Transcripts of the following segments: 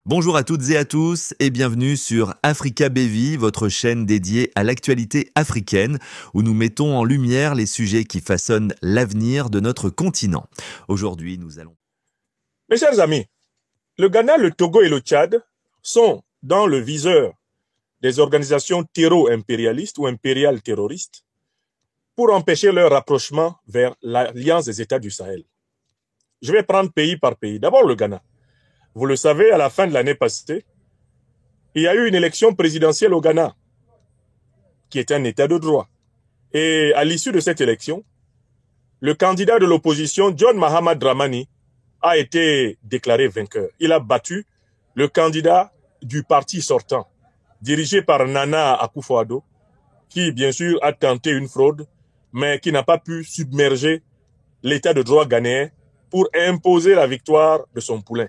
Bonjour à toutes et à tous et bienvenue sur Africa BV, votre chaîne dédiée à l'actualité africaine où nous mettons en lumière les sujets qui façonnent l'avenir de notre continent. Aujourd'hui, nous allons... Mes chers amis, le Ghana, le Togo et le Tchad sont dans le viseur des organisations terro-impérialistes ou impériales terroristes pour empêcher leur rapprochement vers l'Alliance des États du Sahel. Je vais prendre pays par pays. D'abord le Ghana. Vous le savez, à la fin de l'année passée, il y a eu une élection présidentielle au Ghana, qui est un état de droit. Et à l'issue de cette élection, le candidat de l'opposition, John Mahama Dramani, a été déclaré vainqueur. Il a battu le candidat du parti sortant, dirigé par Nana Akufo-Addo, qui bien sûr a tenté une fraude, mais qui n'a pas pu submerger l'état de droit ghanéen pour imposer la victoire de son poulain.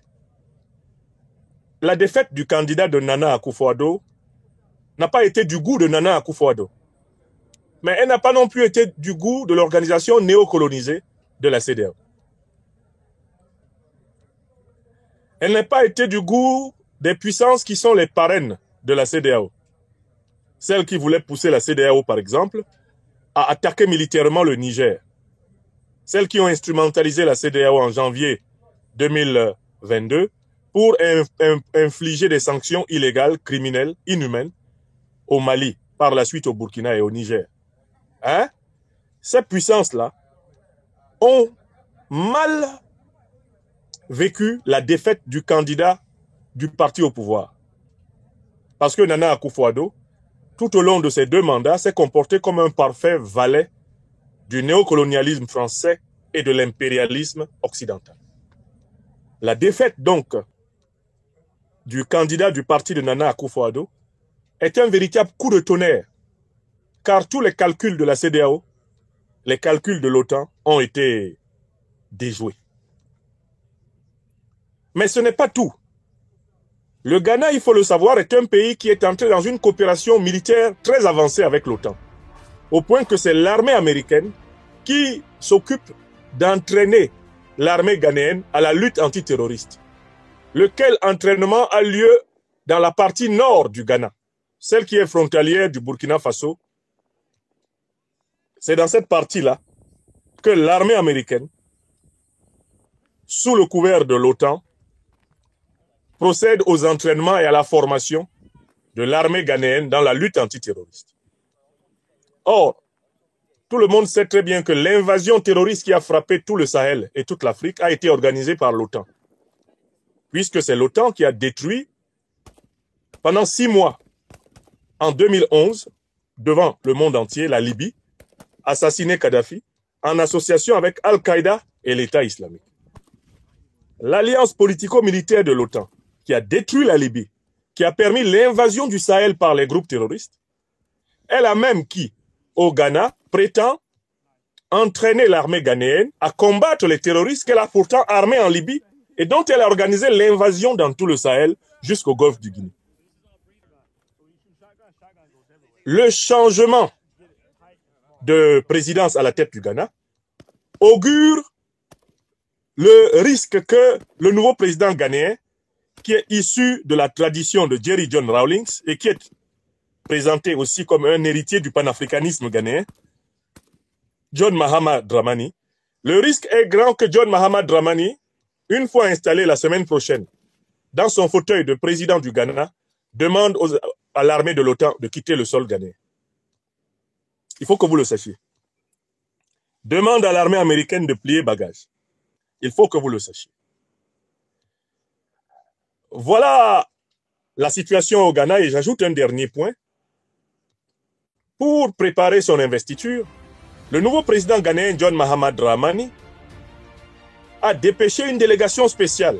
La défaite du candidat de Nana Akufo-Addo n'a pas été du goût de Nana Akufo-Addo, mais elle n'a pas non plus été du goût de l'organisation néocolonisée de la CEDEAO. Elle n'a pas été du goût des puissances qui sont les parraines de la CEDEAO. Celles qui voulaient pousser la CEDEAO, par exemple, à attaquer militairement le Niger. Celles qui ont instrumentalisé la CEDEAO en janvier 2022 pour infliger des sanctions illégales, criminelles, inhumaines au Mali, par la suite au Burkina et au Niger. Hein? Ces puissances-là ont mal vécu la défaite du candidat du parti au pouvoir. Parce que Nana Akufo-Addo, tout au long de ses 2 mandats, s'est comporté comme un parfait valet du néocolonialisme français et de l'impérialisme occidental. La défaite donc du candidat du parti de Nana Akufo-Addo est un véritable coup de tonnerre, car tous les calculs de la CEDEAO, les calculs de l'OTAN ont été déjoués. Mais ce n'est pas tout. Le Ghana, il faut le savoir, est un pays qui est entré dans une coopération militaire très avancée avec l'OTAN, au point que c'est l'armée américaine qui s'occupe d'entraîner l'armée ghanéenne à la lutte antiterroriste, lequel entraînement a lieu dans la partie nord du Ghana, celle qui est frontalière du Burkina Faso. C'est dans cette partie-là que l'armée américaine, sous le couvert de l'OTAN, procède aux entraînements et à la formation de l'armée ghanéenne dans la lutte antiterroriste. Or, tout le monde sait très bien que l'invasion terroriste qui a frappé tout le Sahel et toute l'Afrique a été organisée par l'OTAN, puisque c'est l'OTAN qui a détruit pendant 6 mois, en 2011, devant le monde entier, la Libye, assassiné Kadhafi, en association avec Al-Qaïda et l'État islamique. L'alliance politico-militaire de l'OTAN, qui a détruit la Libye, qui a permis l'invasion du Sahel par les groupes terroristes, est la même qui, au Ghana, prétend entraîner l'armée ghanéenne à combattre les terroristes qu'elle a pourtant armés en Libye et dont elle a organisé l'invasion dans tout le Sahel jusqu'au golfe du Guinée. Le changement de présidence à la tête du Ghana augure le risque que le nouveau président ghanéen, qui est issu de la tradition de Jerry John Rawlings et qui est présenté aussi comme un héritier du panafricanisme ghanéen, John Mahama Dramani, le risque est grand que John Mahama Dramani, une fois installé la semaine prochaine dans son fauteuil de président du Ghana, demande à l'armée de l'OTAN de quitter le sol ghanéen. Il faut que vous le sachiez. Demande à l'armée américaine de plier bagage. Il faut que vous le sachiez. Voilà la situation au Ghana et j'ajoute un dernier point. Pour préparer son investiture, le nouveau président ghanéen John Mahama Dramani a dépêché une délégation spéciale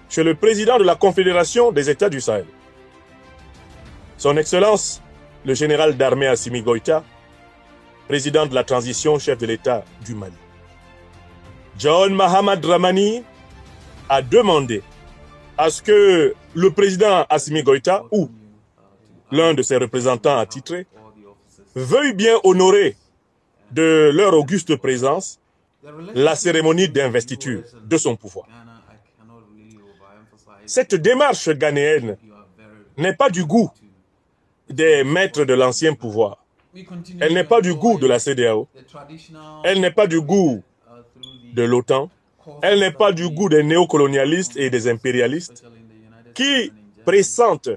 chez le président de la Confédération des États du Sahel. Son Excellence, le général d'armée Assimi Goïta, président de la transition, chef de l'État du Mali. John Mahama Dramani a demandé à ce que le président Assimi Goïta ou l'un de ses représentants attitrés veuille bien honorer de leur auguste présence la cérémonie d'investiture de son pouvoir. Cette démarche ghanéenne n'est pas du goût des maîtres de l'ancien pouvoir. Elle n'est pas du goût de la CEDEAO. Elle n'est pas du goût de l'OTAN. Elle n'est pas du goût des néocolonialistes et des impérialistes qui pressentent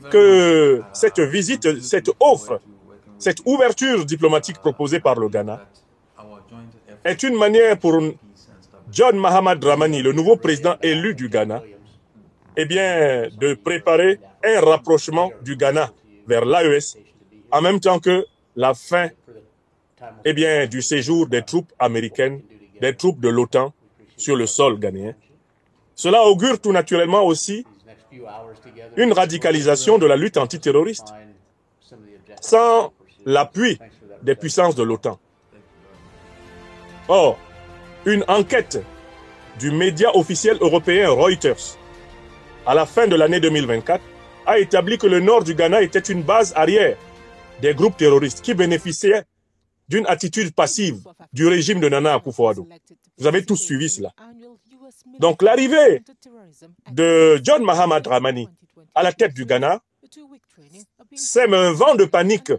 que cette visite, cette offre, cette ouverture diplomatique proposée par le Ghana est une manière pour John Mahama Dramani, le nouveau président élu du Ghana, eh bien, de préparer un rapprochement du Ghana vers l'AES, en même temps que la fin eh bien, du séjour des troupes américaines, des troupes de l'OTAN sur le sol ghanéen. Cela augure tout naturellement aussi une radicalisation de la lutte antiterroriste sans l'appui des puissances de l'OTAN. Or, une enquête du média officiel européen Reuters à la fin de l'année 2024 a établi que le nord du Ghana était une base arrière des groupes terroristes qui bénéficiaient d'une attitude passive du régime de Nana Akufo-Addo. Vous avez tous suivi cela. Donc l'arrivée de John Mahama Dramani à la tête du Ghana sème un vent de panique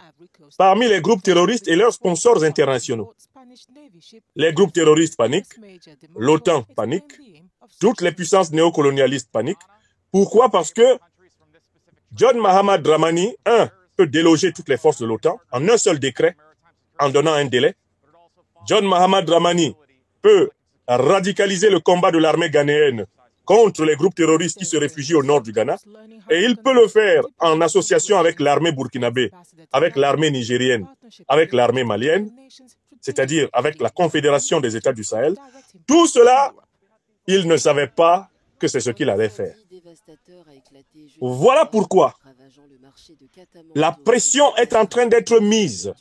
parmi les groupes terroristes et leurs sponsors internationaux. Les groupes terroristes paniquent, l'OTAN panique, toutes les puissances néocolonialistes paniquent. Pourquoi? Parce que John Mahama Dramani, peut déloger toutes les forces de l'OTAN en un seul décret, en donnant un délai. John Mahama Dramani peut radicaliser le combat de l'armée ghanéenne contre les groupes terroristes qui se réfugient au nord du Ghana. Et il peut le faire en association avec l'armée burkinabé, avec l'armée nigérienne, avec l'armée malienne, c'est-à-dire avec la Confédération des États du Sahel. Tout cela, il ne savait pas que c'est ce qu'il allait faire. Voilà pourquoi la pression est en train d'être mise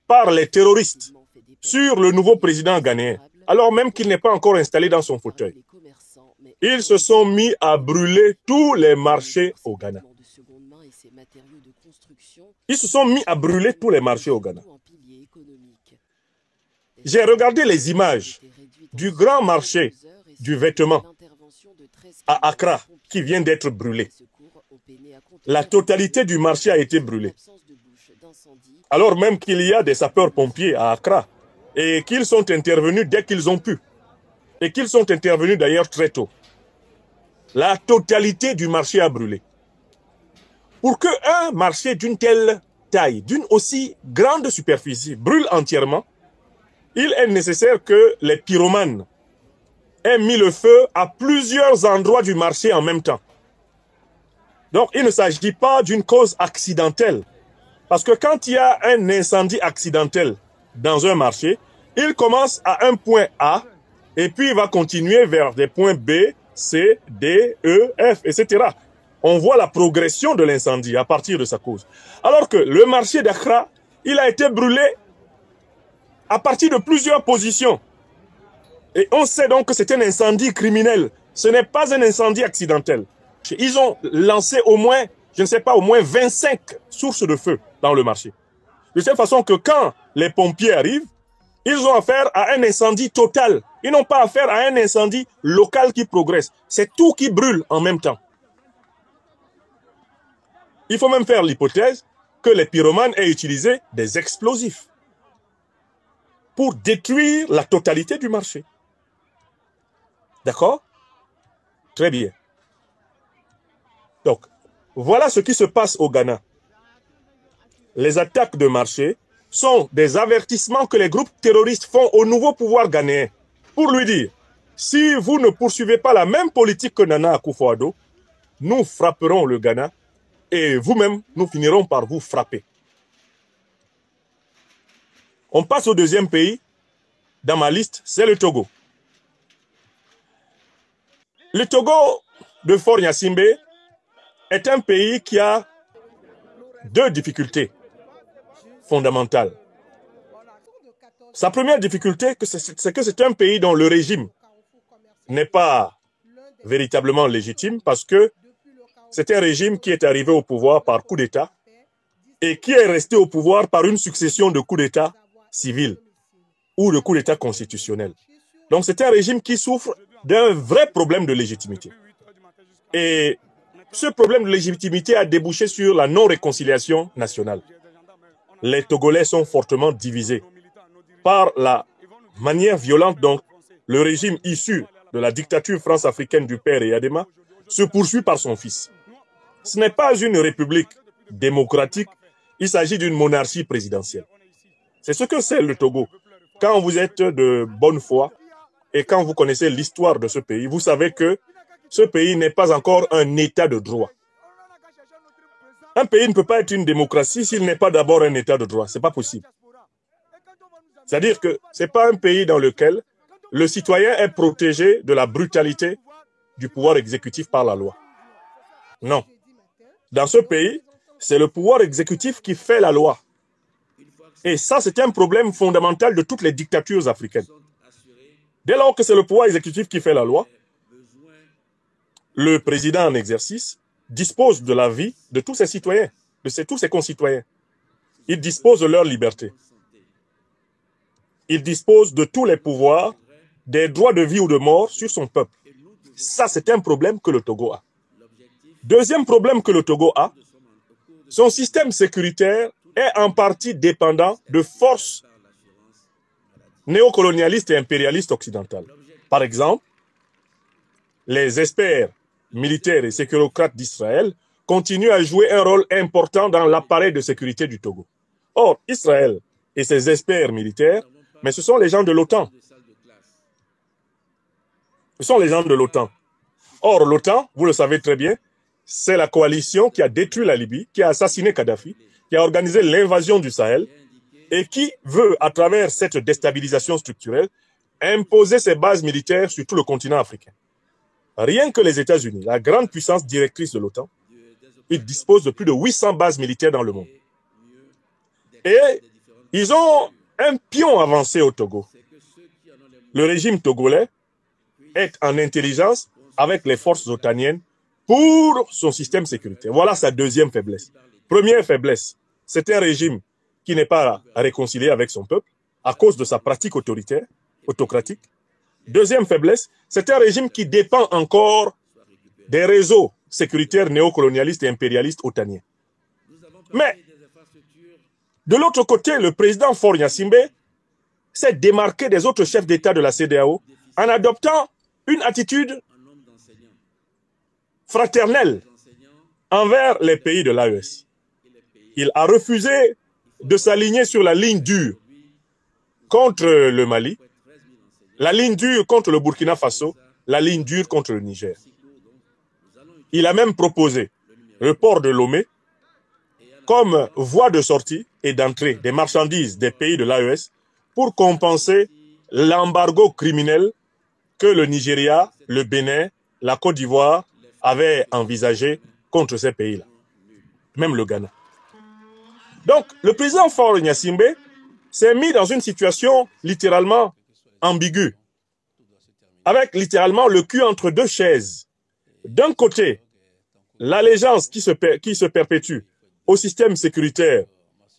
par les terroristes sur le nouveau président ghanéen, alors même qu'il n'est pas encore installé dans son fauteuil. Ils se sont mis à brûler tous les marchés au Ghana. Ils se sont mis à brûler tous les marchés au Ghana. J'ai regardé les images du grand marché du vêtement à Accra qui vient d'être brûlé. La totalité du marché a été brûlée. Alors même qu'il y a des sapeurs-pompiers à Accra et qu'ils sont intervenus dès qu'ils ont pu. Et qu'ils sont intervenus d'ailleurs très tôt. La totalité du marché a brûlé. Pour qu'un marché d'une telle taille, d'une aussi grande superficie, brûle entièrement, il est nécessaire que les pyromanes aient mis le feu à plusieurs endroits du marché en même temps. Donc, il ne s'agit pas d'une cause accidentelle. Parce que quand il y a un incendie accidentel dans un marché, il commence à un point A et puis il va continuer vers des points B, C, D, E, F, etc. On voit la progression de l'incendie à partir de sa cause. Alors que le marché d'Accra, il a été brûlé à partir de plusieurs positions. Et on sait donc que c'est un incendie criminel. Ce n'est pas un incendie accidentel. Ils ont lancé au moins, je ne sais pas, au moins 25 sources de feu dans le marché. De cette façon que quand les pompiers arrivent, ils ont affaire à un incendie total. Ils n'ont pas affaire à un incendie local qui progresse. C'est tout qui brûle en même temps. Il faut même faire l'hypothèse que les pyromanes aient utilisé des explosifs pour détruire la totalité du marché. D'accord? Très bien. Donc, voilà ce qui se passe au Ghana. Les attaques de marché sont des avertissements que les groupes terroristes font au nouveau pouvoir ghanéen pour lui dire, si vous ne poursuivez pas la même politique que Nana Akufo-Addo, nous frapperons le Ghana et vous-même, nous finirons par vous frapper. On passe au deuxième pays dans ma liste, c'est le Togo. Le Togo de Faure Gnassingbé est un pays qui a deux difficultés fondamentales. Sa première difficulté, c'est que c'est un pays dont le régime n'est pas véritablement légitime parce que c'est un régime qui est arrivé au pouvoir par coup d'État et qui est resté au pouvoir par une succession de coups d'État civils ou de coups d'État constitutionnels. Donc c'est un régime qui souffre d'un vrai problème de légitimité. Et ce problème de légitimité a débouché sur la non-réconciliation nationale. Les Togolais sont fortement divisés par la manière violente dont le régime issu de la dictature france-africaine du père Eyadema se poursuit par son fils. Ce n'est pas une république démocratique, il s'agit d'une monarchie présidentielle. C'est ce que c'est le Togo. Quand vous êtes de bonne foi et quand vous connaissez l'histoire de ce pays, vous savez que ce pays n'est pas encore un état de droit. Un pays ne peut pas être une démocratie s'il n'est pas d'abord un état de droit. Ce n'est pas possible. C'est-à-dire que ce n'est pas un pays dans lequel le citoyen est protégé de la brutalité du pouvoir exécutif par la loi. Non. Dans ce pays, c'est le pouvoir exécutif qui fait la loi. Et ça, c'est un problème fondamental de toutes les dictatures africaines. Dès lors que c'est le pouvoir exécutif qui fait la loi, le président en exercice dispose de la vie de tous ses citoyens, de tous ses concitoyens. Il dispose de leur liberté. Il dispose de tous les pouvoirs, des droits de vie ou de mort sur son peuple. Ça, c'est un problème que le Togo a. Deuxième problème que le Togo a, son système sécuritaire est en partie dépendant de forces néocolonialistes et impérialistes occidentales. Par exemple, les experts militaires et sécurocrates d'Israël continuent à jouer un rôle important dans l'appareil de sécurité du Togo. Or, Israël et ses experts militaires, mais ce sont les gens de l'OTAN. Ce sont les gens de l'OTAN. Or, l'OTAN, vous le savez très bien, c'est la coalition qui a détruit la Libye, qui a assassiné Kadhafi, qui a organisé l'invasion du Sahel et qui veut, à travers cette déstabilisation structurelle, imposer ses bases militaires sur tout le continent africain. Rien que les États-Unis, la grande puissance directrice de l'OTAN, ils disposent de plus de 800 bases militaires dans le monde. Et ils ont un pion avancé au Togo. Le régime togolais est en intelligence avec les forces otaniennes pour son système sécuritaire. Voilà sa deuxième faiblesse. Première faiblesse, c'est un régime qui n'est pas réconcilié avec son peuple à cause de sa pratique autoritaire, autocratique. Deuxième faiblesse, c'est un régime qui dépend encore des réseaux sécuritaires néocolonialistes et impérialistes otaniens. Mais, de l'autre côté, le président Faure Gnassingbé s'est démarqué des autres chefs d'État de la CEDEAO en adoptant une attitude fraternelle envers les pays de l'AES. Il a refusé de s'aligner sur la ligne dure contre le Mali, la ligne dure contre le Burkina Faso, la ligne dure contre le Niger. Il a même proposé le port de Lomé comme voie de sortie et d'entrée des marchandises des pays de l'AES pour compenser l'embargo criminel que le Nigeria, le Bénin, la Côte d'Ivoire avaient envisagé contre ces pays-là, même le Ghana. Donc, le président Faure Gnassingbé s'est mis dans une situation littéralement ambiguë, avec littéralement le cul entre deux chaises. D'un côté, l'allégeance qui se perpétue au système sécuritaire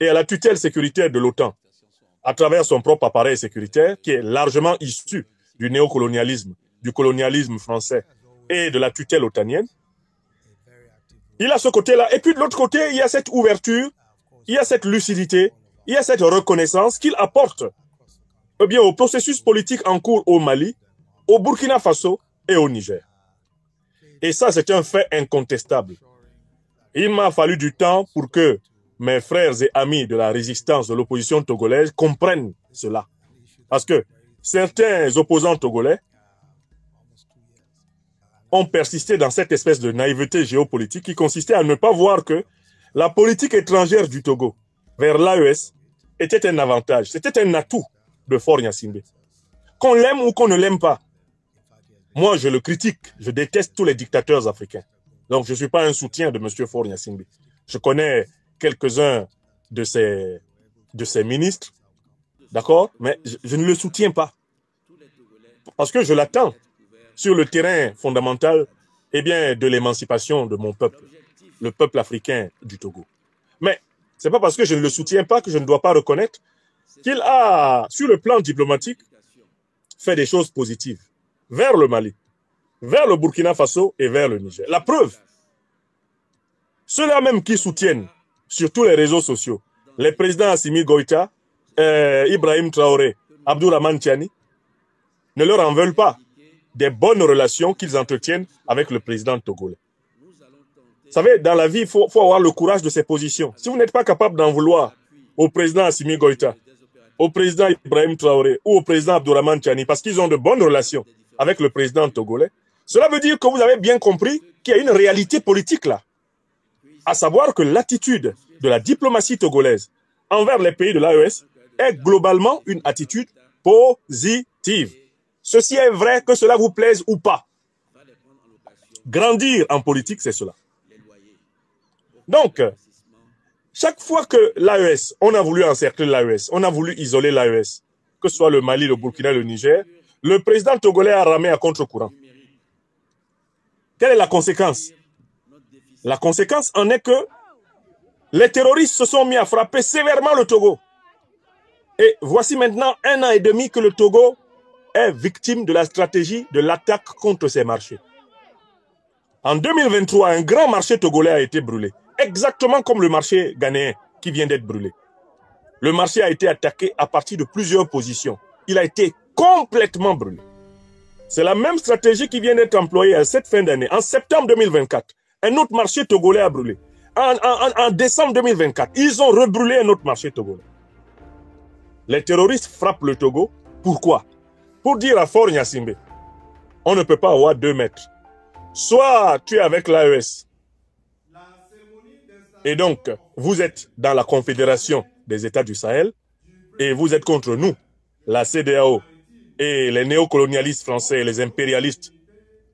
et à la tutelle sécuritaire de l'OTAN, à travers son propre appareil sécuritaire, qui est largement issu du néocolonialisme, du colonialisme français et de la tutelle otanienne. Il a ce côté-là. Et puis de l'autre côté, il y a cette ouverture, il y a cette lucidité, il y a cette reconnaissance qu'il apporte au processus politique en cours au Mali, au Burkina Faso et au Niger. Et ça, c'est un fait incontestable. Il m'a fallu du temps pour que mes frères et amis de la résistance de l'opposition togolaise comprennent cela. Parce que certains opposants togolais ont persisté dans cette espèce de naïveté géopolitique qui consistait à ne pas voir que la politique étrangère du Togo vers l'AES était un avantage, c'était un atout de Faure Gnassingbé. Qu'on l'aime ou qu'on ne l'aime pas, moi je le critique, je déteste tous les dictateurs africains. Donc je ne suis pas un soutien de M. Faure Gnassingbé. Je connais quelques-uns de ses ministres, d'accord, mais je ne le soutiens pas. Parce que je l'attends sur le terrain fondamental de l'émancipation de mon peuple, le peuple africain du Togo. Mais ce n'est pas parce que je ne le soutiens pas que je ne dois pas reconnaître qu'il a, sur le plan diplomatique, fait des choses positives vers le Mali. vers le Burkina Faso et vers le Niger. La preuve, ceux-là même qui soutiennent sur tous les réseaux sociaux les présidents Assimi Goïta, Ibrahim Traoré, Abdourahmane Tiani, ne leur en veulent pas des bonnes relations qu'ils entretiennent avec le président togolais. Vous savez, dans la vie, il faut avoir le courage de ses positions. Si vous n'êtes pas capable d'en vouloir au président Assimi Goïta, au président Ibrahim Traoré ou au président Abdourahmane Tiani parce qu'ils ont de bonnes relations avec le président togolais, cela veut dire que vous avez bien compris qu'il y a une réalité politique là. À savoir que l'attitude de la diplomatie togolaise envers les pays de l'AES est globalement une attitude positive. Ceci est vrai que cela vous plaise ou pas. Grandir en politique, c'est cela. Donc, chaque fois que l'AES, on a voulu encercler l'AES, on a voulu isoler l'AES, que ce soit le Mali, le Burkina, le Niger, le président togolais a ramé à contre-courant. Quelle est la conséquence? La conséquence en est que les terroristes se sont mis à frapper sévèrement le Togo. Et voici maintenant 1 an et demi que le Togo est victime de la stratégie de l'attaque contre ses marchés. En 2023, un grand marché togolais a été brûlé, exactement comme le marché ghanéen qui vient d'être brûlé. Le marché a été attaqué à partir de plusieurs positions. Il a été complètement brûlé. C'est la même stratégie qui vient d'être employée à cette fin d'année. En septembre 2024, un autre marché togolais a brûlé. En décembre 2024, ils ont rebrûlé un autre marché togolais. Les terroristes frappent le Togo. Pourquoi? Pour dire à Fort Gnassingbé, on ne peut pas avoir 2 mètres. Soit tu es avec l'AES, et donc vous êtes dans la Confédération des États du Sahel, et vous êtes contre nous, la CEDEAO, et les néocolonialistes français et les impérialistes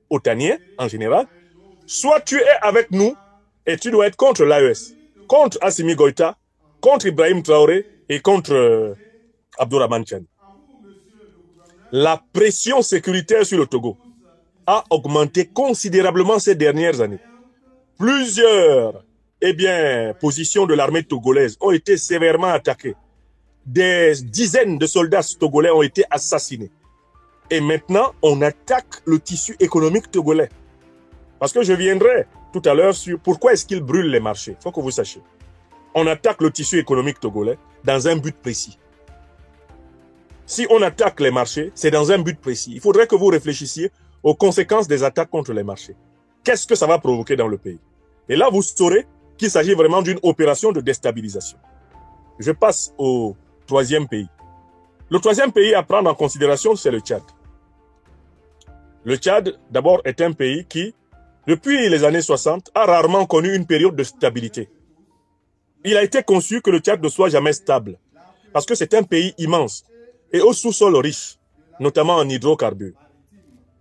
otaniens en général, soit tu es avec nous et tu dois être contre l'AES, contre Assimi Goïta, contre Ibrahim Traoré et contre Abdourahmane Tiani. La pression sécuritaire sur le Togo a augmenté considérablement ces dernières années. Plusieurs positions de l'armée togolaise ont été sévèrement attaquées. Des dizaines de soldats togolais ont été assassinés. Et maintenant, on attaque le tissu économique togolais. Parce que je viendrai tout à l'heure sur pourquoi est-ce qu'ils brûlent les marchés. Il faut que vous sachiez. On attaque le tissu économique togolais dans un but précis. Si on attaque les marchés, c'est dans un but précis. Il faudrait que vous réfléchissiez aux conséquences des attaques contre les marchés. Qu'est-ce que ça va provoquer dans le pays? Et là, vous saurez qu'il s'agit vraiment d'une opération de déstabilisation. Je passe au 3e pays. Le 3e pays à prendre en considération, c'est le Tchad. Le Tchad, d'abord, est un pays qui, depuis les années 60, a rarement connu une période de stabilité. Il a été conçu que le Tchad ne soit jamais stable, parce que c'est un pays immense et au sous-sol riche, notamment en hydrocarbures.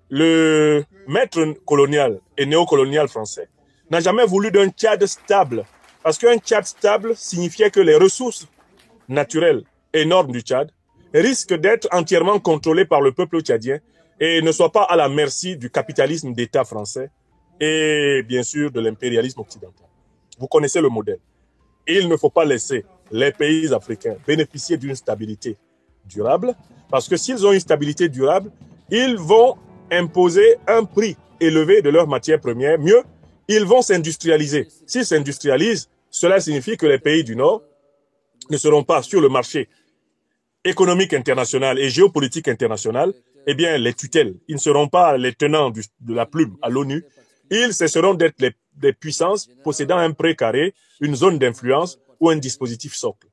Le maître colonial et néocolonial français n'a jamais voulu d'un Tchad stable, parce qu'un Tchad stable signifiait que les ressources naturelles énormes du Tchad risquent d'être entièrement contrôlées par le peuple tchadien et ne soient pas à la merci du capitalisme d'État français et bien sûr de l'impérialisme occidental. Vous connaissez le modèle. Il ne faut pas laisser les pays africains bénéficier d'une stabilité durable, parce que s'ils ont une stabilité durable, ils vont imposer un prix élevé de leurs matières premières. Mieux, ils vont s'industrialiser. S'ils s'industrialisent, cela signifie que les pays du Nord ne seront pas sur le marché économique international et géopolitique international, eh bien, les tutelles. Ils ne seront pas les tenants de la plume à l'ONU. Ils cesseront d'être des puissances possédant un précaré, une zone d'influence ou un dispositif socle.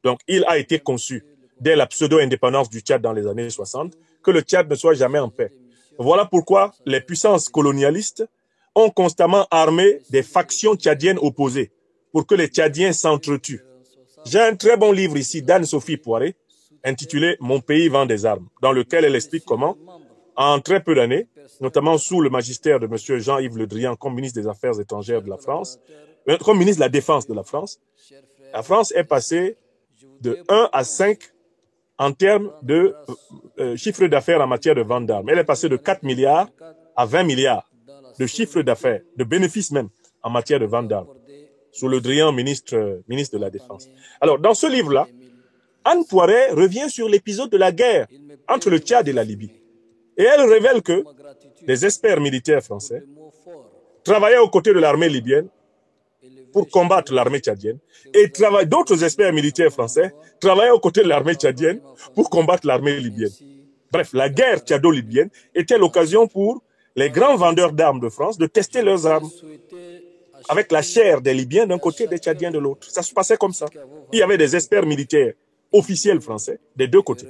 Donc, il a été conçu, dès la pseudo-indépendance du Tchad dans les années 60, que le Tchad ne soit jamais en paix. Voilà pourquoi les puissances colonialistes ont constamment armé des factions tchadiennes opposées pour que les Tchadiens s'entretuent. J'ai un très bon livre ici d'Anne-Sophie Poiré, intitulé « Mon pays vend des armes », dans lequel elle explique comment, en très peu d'années, notamment sous le magistère de M. Jean-Yves Le Drian comme ministre des Affaires étrangères de la France, comme ministre de la Défense de la France est passée de 1 à 5 en termes de chiffre d'affaires en matière de vente d'armes. Elle est passée de 4 milliards à 20 milliards de chiffre d'affaires, de bénéfices même, en matière de vente d'armes, sous Le Drian, ministre de la Défense. Alors, dans ce livre-là, Anne Poiré revient sur l'épisode de la guerre entre le Tchad et la Libye. Et elle révèle que des experts militaires français travaillaient aux côtés de l'armée libyenne pour combattre l'armée tchadienne. Et d'autres experts militaires français travaillaient aux côtés de l'armée tchadienne pour combattre l'armée libyenne. Bref, la guerre tchado-libyenne était l'occasion pour les grands vendeurs d'armes de France de tester leurs armes avec la chair des Libyens d'un côté et des Tchadiens de l'autre. Ça se passait comme ça. Il y avait des experts militaires officiels français des deux côtés.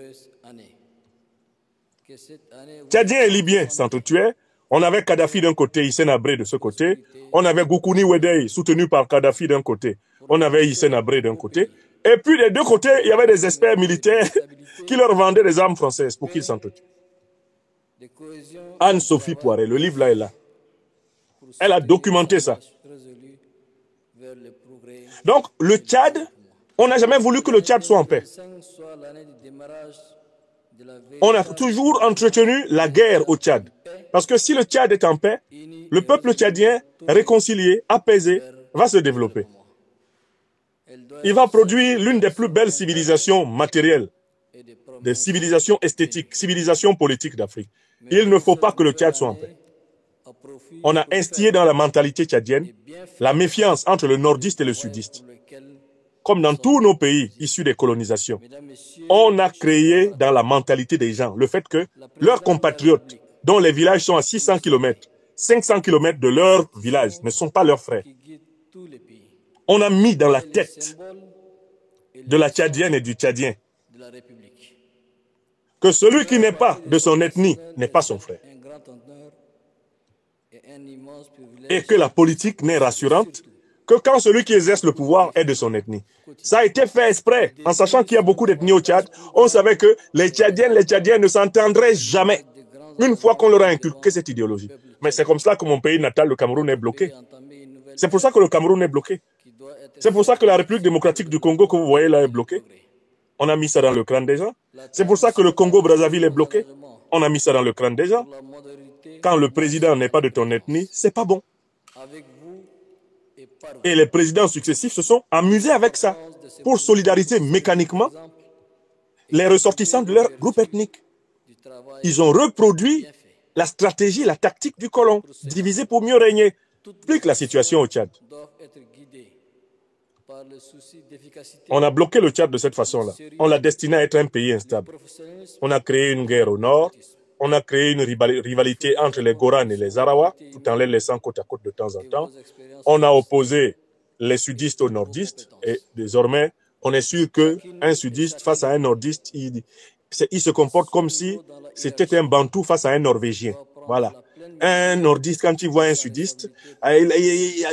Tchadiens et Libyens s'entretuaient. On avait Kadhafi d'un côté, Hissène Habré de ce côté. On avait Goukouni Wedei soutenu par Kadhafi d'un côté. On avait Hissène Habré d'un côté. Et puis des deux côtés, il y avait des experts militaires qui leur vendaient des armes françaises pour qu'ils s'entretuent. Anne-Sophie Poiré, le livre là est là. Elle a documenté ça. Donc le Tchad, on n'a jamais voulu que le Tchad soit en paix. On a toujours entretenu la guerre au Tchad. Parce que si le Tchad est en paix, le peuple tchadien, réconcilié, apaisé, va se développer. Il va produire l'une des plus belles civilisations matérielles, des civilisations esthétiques, civilisations politiques d'Afrique. Il ne faut pas que le Tchad soit en paix. On a instillé dans la mentalité tchadienne la méfiance entre le nordiste et le sudiste. Comme dans tous nos pays issus des colonisations, on a créé dans la mentalité des gens le fait que leurs compatriotes, dont les villages sont à 600 km, 500 km de leur village, ne sont pas leurs frères. On a mis dans la tête de la Tchadienne et du Tchadien que celui qui n'est pas de son ethnie n'est pas son frère. Et que la politique n'est rassurante que quand celui qui exerce le pouvoir est de son ethnie. Ça a été fait exprès, en sachant qu'il y a beaucoup d'ethnies au Tchad. On savait que les Tchadiens ne s'entendraient jamais, une fois qu'on leur a inculqué cette idéologie. Mais c'est comme ça que mon pays natal, le Cameroun, est bloqué. C'est pour ça que le Cameroun est bloqué. C'est pour ça que la République démocratique du Congo que vous voyez là est bloquée. On a mis ça dans le crâne des gens. C'est pour ça que le Congo-Brazzaville est bloqué. On a mis ça dans le crâne des gens. Quand le président n'est pas de ton ethnie, c'est pas bon. Et les présidents successifs se sont amusés avec ça pour solidariser mécaniquement les ressortissants de leur groupe ethnique. Ils ont reproduit la stratégie, la tactique du colon, diviser pour mieux régner. Plus que la situation au Tchad. On a bloqué le Tchad de cette façon-là. On l'a destiné à être un pays instable. On a créé une guerre au nord. On a créé une rivalité entre les Goran et les Arawa, tout en les laissant côte à côte de temps en temps. On a opposé les sudistes aux nordistes. Et désormais, on est sûr qu'un sudiste face à un nordiste, il se comporte comme si c'était un Bantou face à un Norvégien. Voilà. Un nordiste, quand il voit un sudiste,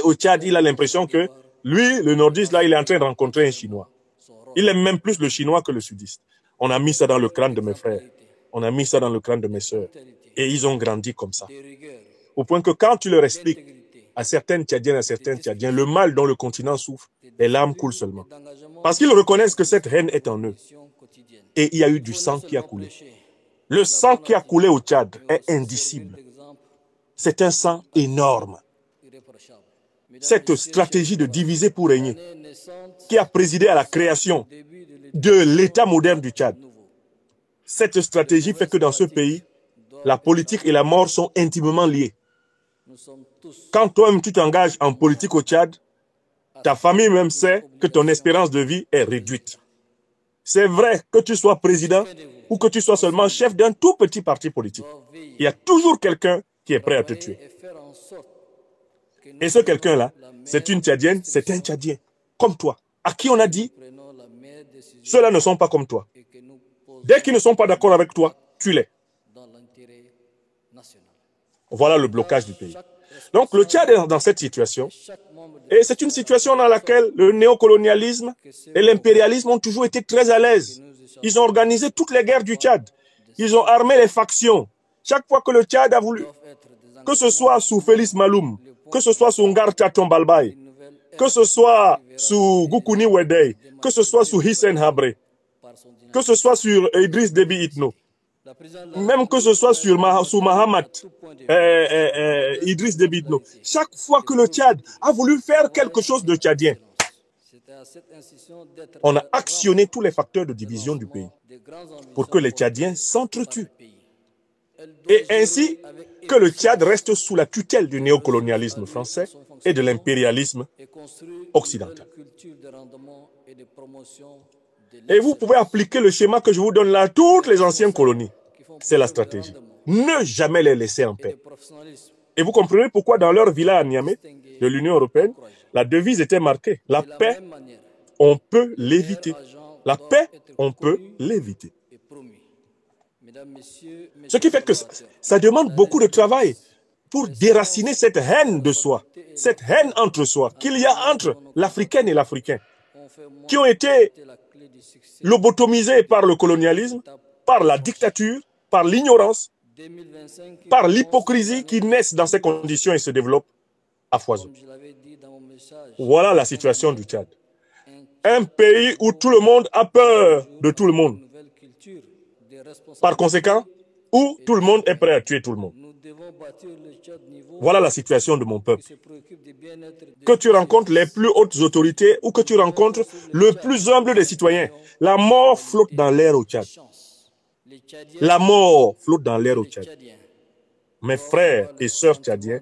au Tchad, il a l'impression que lui, le nordiste, là, il est en train de rencontrer un Chinois. Il aime même plus le Chinois que le sudiste. On a mis ça dans le crâne de mes frères. On a mis ça dans le crâne de mes sœurs. Et ils ont grandi comme ça. Au point que quand tu leur expliques à certaines Tchadiennes, à certains Tchadiens, le mal dont le continent souffre, les larmes coulent seulement. Parce qu'ils reconnaissent que cette haine est en eux. Et il y a eu du sang qui a coulé. Le sang qui a coulé au Tchad est indicible. C'est un sang énorme. Cette stratégie de diviser pour régner, qui a présidé à la création de l'État moderne du Tchad. Cette stratégie fait que dans ce pays, la politique et la mort sont intimement liées. Quand toi-même tu t'engages en politique au Tchad, ta famille même sait que ton espérance de vie est réduite. C'est vrai que tu sois président ou que tu sois seulement chef d'un tout petit parti politique. Il y a toujours quelqu'un qui est prêt à te tuer. Et ce quelqu'un-là, c'est une Tchadienne, c'est un Tchadien, comme toi, à qui on a dit, ceux-là ne sont pas comme toi. Dès qu'ils ne sont pas d'accord avec toi, tue-les. Voilà le blocage du pays. Donc le Tchad est dans cette situation, et c'est une situation dans laquelle le néocolonialisme et l'impérialisme ont toujours été très à l'aise. Ils ont organisé toutes les guerres du Tchad. Ils ont armé les factions. Chaque fois que le Tchad a voulu, que ce soit sous Félix Maloum, que ce soit sous Ngarta Tombalbaye, que ce soit sous Goukouni Wedei, que ce soit sous Hissène Habré, que ce soit sur Idriss Déby Itno, même que ce soit sous Mahamat, Idriss Déby Itno. Chaque fois que le Tchad a voulu faire quelque chose de tchadien, on a actionné tous les facteurs de division du pays pour que les Tchadiens s'entretuent. et ainsi que le Tchad reste sous la tutelle du néocolonialisme français et de l'impérialisme occidental. Et vous pouvez appliquer le schéma que je vous donne là à toutes les anciennes colonies. C'est la stratégie. Ne jamais les laisser en paix. Et vous comprenez pourquoi dans leur villa à Niamey de l'Union européenne, la devise était marquée. La paix, on peut l'éviter. La paix, on peut l'éviter. Ce qui fait que ça demande beaucoup de travail pour déraciner cette haine de soi, cette haine entre soi, qu'il y a entre l'Africaine et l'Africain, qui ont été lobotomisés par le colonialisme, par la dictature, par l'ignorance, par l'hypocrisie qui naissent dans ces conditions et se développent à foison. Voilà la situation du Tchad. Un pays où tout le monde a peur de tout le monde. Par conséquent, où tout le monde est prêt à tuer tout le monde. Voilà la situation de mon peuple. Que tu rencontres les plus hautes autorités ou que tu rencontres le plus humble des citoyens, la mort flotte dans l'air au Tchad. La mort flotte dans l'air au Tchad. Mes frères et sœurs tchadiens,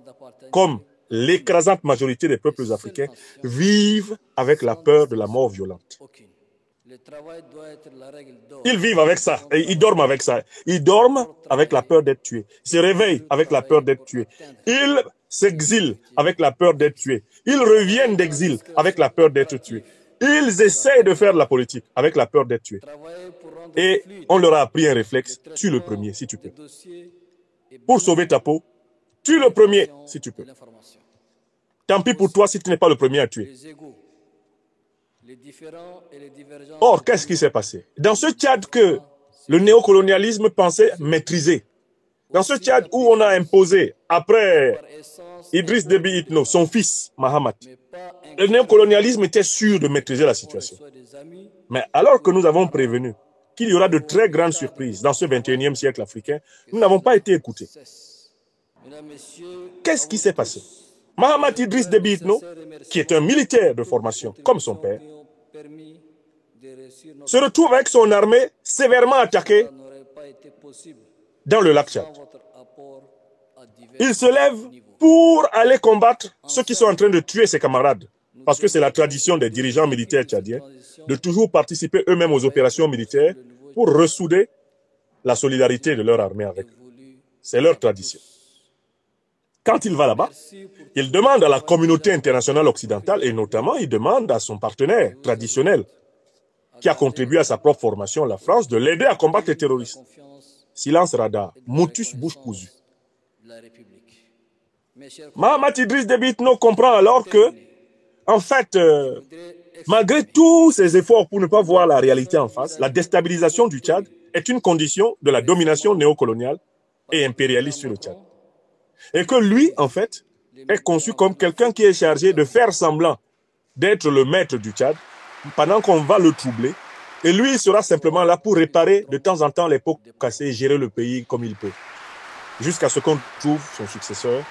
comme l'écrasante majorité des peuples africains, vivent avec la peur de la mort violente. Ils vivent avec ça, et ils dorment avec ça. Ils dorment avec la peur d'être tués. Ils se réveillent avec la peur d'être tués. Ils s'exilent avec la peur d'être tués. Ils reviennent d'exil avec la peur d'être tués. Ils essayent de faire de la politique avec la peur d'être tués. Et on leur a appris un réflexe, tue le premier si tu peux. Pour sauver ta peau, tue le premier si tu peux. Tant pis pour toi si tu n'es pas le premier à tuer. Or, qu'est-ce qui s'est passé? Dans ce Tchad que le néocolonialisme pensait maîtriser, dans ce Tchad où on a imposé, après Idriss Déby Itno, son fils, Mahamat, le néocolonialisme était sûr de maîtriser la situation. Mais alors que nous avons prévenu qu'il y aura de très grandes surprises dans ce 21e siècle africain, nous n'avons pas été écoutés. Qu'est-ce qui s'est passé? Mahamat Idriss Déby Itno, qui est un militaire de formation, comme son père, se retrouve avec son armée sévèrement attaquée dans le lac Tchad. Il se lève pour aller combattre ceux qui sont en train de tuer ses camarades, parce que c'est la tradition des dirigeants militaires tchadiens de toujours participer eux-mêmes aux opérations militaires pour ressouder la solidarité de leur armée avec eux. C'est leur tradition. Quand il va là-bas, il demande à la communauté internationale occidentale et notamment il demande à son partenaire traditionnel qui a contribué à sa propre formation, la France, de l'aider à combattre les terroristes. Silence radar, motus bouche cousue. Mahamat Idriss Déby Itno comprend alors que, en fait, malgré tous ses efforts pour ne pas voir la réalité en face, la déstabilisation du Tchad est une condition de la domination néocoloniale et impérialiste sur le Tchad. Et que lui, en fait, est conçu comme quelqu'un qui est chargé de faire semblant d'être le maître du Tchad pendant qu'on va le troubler. Et lui, il sera simplement là pour réparer de temps en temps les pots cassés et gérer le pays comme il peut. Jusqu'à ce qu'on trouve son successeur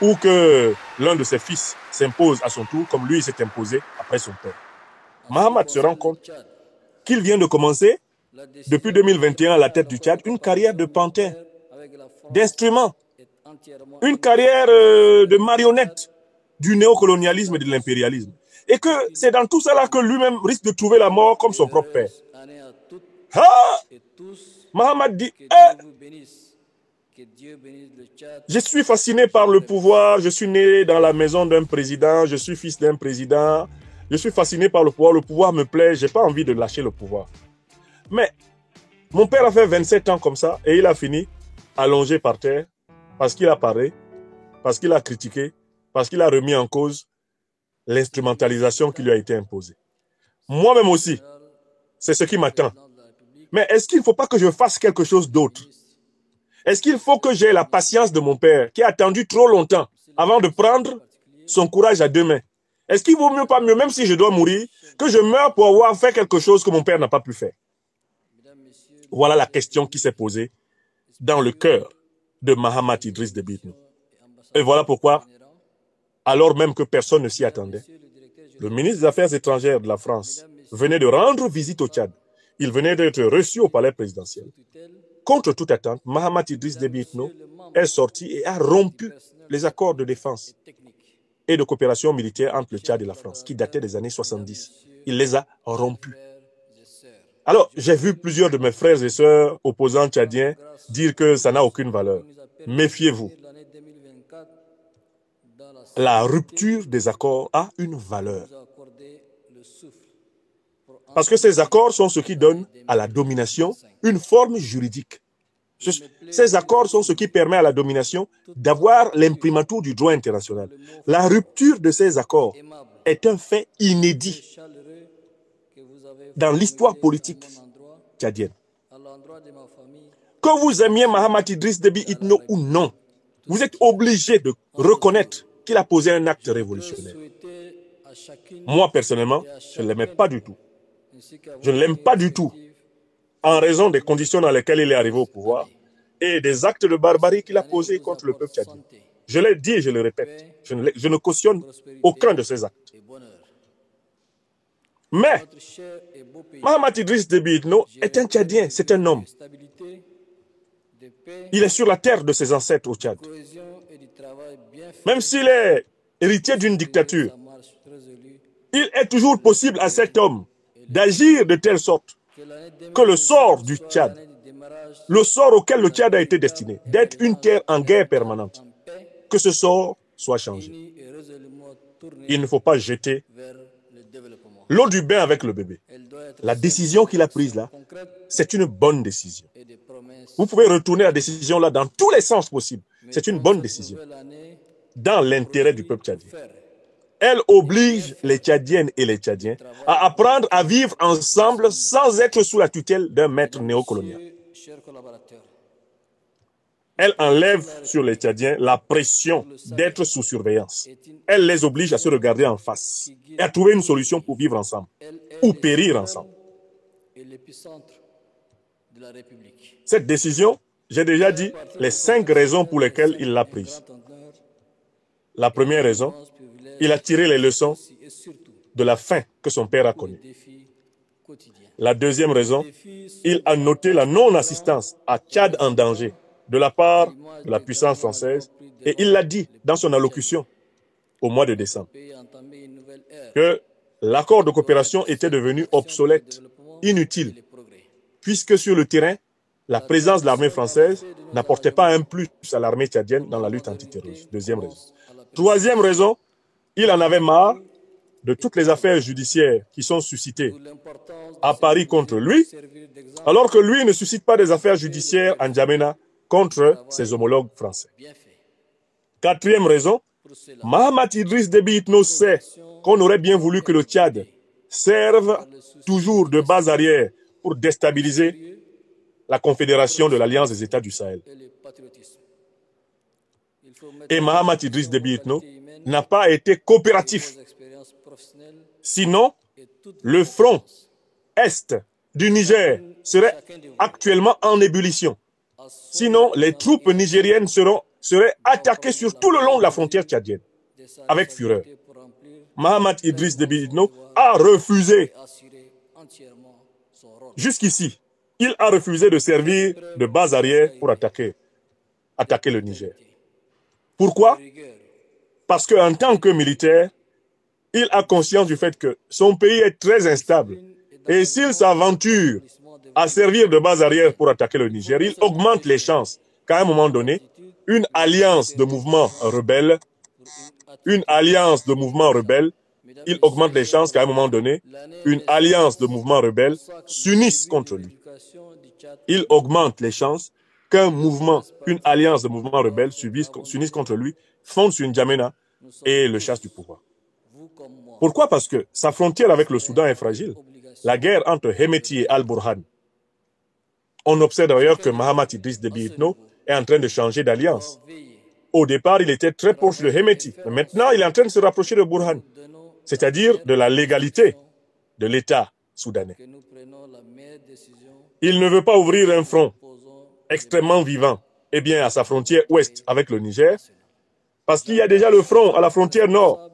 ou que l'un de ses fils s'impose à son tour comme lui s'est imposé après son père. Mahamat se rend compte qu'il vient de commencer, depuis 2021 à la tête du Tchad, une carrière de pantin, d'instrument, une carrière de marionnette du néocolonialisme et de l'impérialisme. Et que c'est dans tout cela que lui-même risque de trouver la mort comme son propre père. Ah! Mahamat dit, je suis fasciné par le pouvoir, je suis né dans la maison d'un président, je suis fils d'un président, je suis fasciné par le pouvoir me plaît, je n'ai pas envie de lâcher le pouvoir. Mais mon père a fait 27 ans comme ça et il a fini allongé par terre parce qu'il a parlé, parce qu'il a critiqué, parce qu'il a remis en cause l'instrumentalisation qui lui a été imposée. Moi-même aussi, c'est ce qui m'attend. Mais est-ce qu'il ne faut pas que je fasse quelque chose d'autre? Est-ce qu'il faut que j'aie la patience de mon père qui a attendu trop longtemps avant de prendre son courage à deux mains? Est-ce qu'il vaut mieux pas mieux, même si je dois mourir, que je meure pour avoir fait quelque chose que mon père n'a pas pu faire? Voilà la question qui s'est posée dans le cœur de Mahamat Idriss Déby Itno. Et voilà pourquoi, alors même que personne ne s'y attendait, le ministre des Affaires étrangères de la France venait de rendre visite au Tchad. Il venait d'être reçu au palais présidentiel. contre toute attente, Mahamat Idriss Déby Itno est sorti et a rompu les accords de défense et de coopération militaire entre le Tchad et la France, qui dataient des années 70. Il les a rompus. Alors, j'ai vu plusieurs de mes frères et sœurs opposants tchadiens dire que ça n'a aucune valeur. Méfiez-vous. La rupture des accords a une valeur. Parce que ces accords sont ce qui donne à la domination une forme juridique. Ces accords sont ce qui permet à la domination d'avoir l'imprimatur du droit international. La rupture de ces accords est un fait inédit dans l'histoire politique tchadienne. Que vous aimiez Mahamat Idriss Déby Itno ou non, vous êtes obligé de reconnaître qu'il a posé un acte révolutionnaire. Moi, personnellement, je ne l'aimais pas du tout. Je ne l'aime pas du tout, en raison des conditions dans lesquelles il est arrivé au pouvoir et des actes de barbarie qu'il a posés contre le peuple tchadien. Je l'ai dit et je le répète, je ne cautionne aucun de ces actes. Mais Mahamat Idriss Déby Itno est un Tchadien, c'est un homme. Il est sur la terre de ses ancêtres au Tchad. Même s'il est héritier d'une dictature, il est toujours possible à cet homme d'agir de telle sorte que le sort du Tchad, le sort auquel le Tchad a été destiné, d'être une terre en guerre permanente, que ce sort soit changé. Il ne faut pas jeter l'eau du bain avec le bébé. La décision qu'il a prise là, c'est une bonne décision. Vous pouvez retourner la décision là dans tous les sens possibles. C'est une bonne décision, dans l'intérêt du peuple tchadien. Elle oblige les Tchadiennes et les Tchadiens à apprendre à vivre ensemble sans être sous la tutelle d'un maître néocolonial. Elle enlève sur les Tchadiens la pression d'être sous surveillance. Elle les oblige à se regarder en face et à trouver une solution pour vivre ensemble ou périr ensemble. Cette décision, j'ai déjà dit les 5 raisons pour lesquelles il l'a prise. La première raison, il a tiré les leçons de la faim que son père a connue. La deuxième raison, il a noté la non-assistance à Tchad en danger de la part de la puissance française et il l'a dit dans son allocution au mois de décembre que l'accord de coopération était devenu obsolète, inutile, puisque sur le terrain, la présence de l'armée française n'apportait pas un plus à l'armée tchadienne dans la lutte antiterroriste. Deuxième raison. Troisième raison, il en avait marre de toutes les affaires judiciaires qui sont suscitées à Paris contre lui, alors que lui ne suscite pas des affaires judiciaires en N'Djamena contre ses homologues français. Quatrième raison, Mahamat Idriss Déby Itno sait qu'on aurait bien voulu que le Tchad serve toujours de base arrière pour déstabiliser la confédération de l'Alliance des États du Sahel. Et Mahamat Idriss Déby Itno n'a pas été coopératif. Sinon, le front est du Niger serait actuellement en ébullition. Sinon, les troupes nigériennes seraient attaquées sur tout le long de la frontière tchadienne, avec fureur. Mahamat Idriss Déby Itno a refusé, jusqu'ici, il a refusé de servir de base arrière pour attaquer le Niger. Pourquoi? Parce qu'en tant que militaire, il a conscience du fait que son pays est très instable. Et s'il s'aventure à servir de base arrière pour attaquer le Niger, il augmente les chances qu'à un moment donné, une alliance de mouvements rebelles, il augmente les chances qu'à un moment donné, une alliance de mouvements rebelles s'unisse contre lui. Il augmente les chances qu'une alliance de mouvements rebelles s'unisse contre lui, fonde sur N'Djamena et le chasse du pouvoir. Pourquoi? Parce que sa frontière avec le Soudan est fragile. La guerre entre Hemeti et Al-Burhan. On observe d'ailleurs que Mahamat Idriss Déby Itno est en train de changer d'alliance. Au départ, il était très proche de Hemeti, mais maintenant, il est en train de se rapprocher de Burhan, c'est-à-dire de la légalité de l'État soudanais. Il ne veut pas ouvrir un front extrêmement vivant à sa frontière ouest avec le Niger, parce qu'il y a déjà le front à la frontière nord.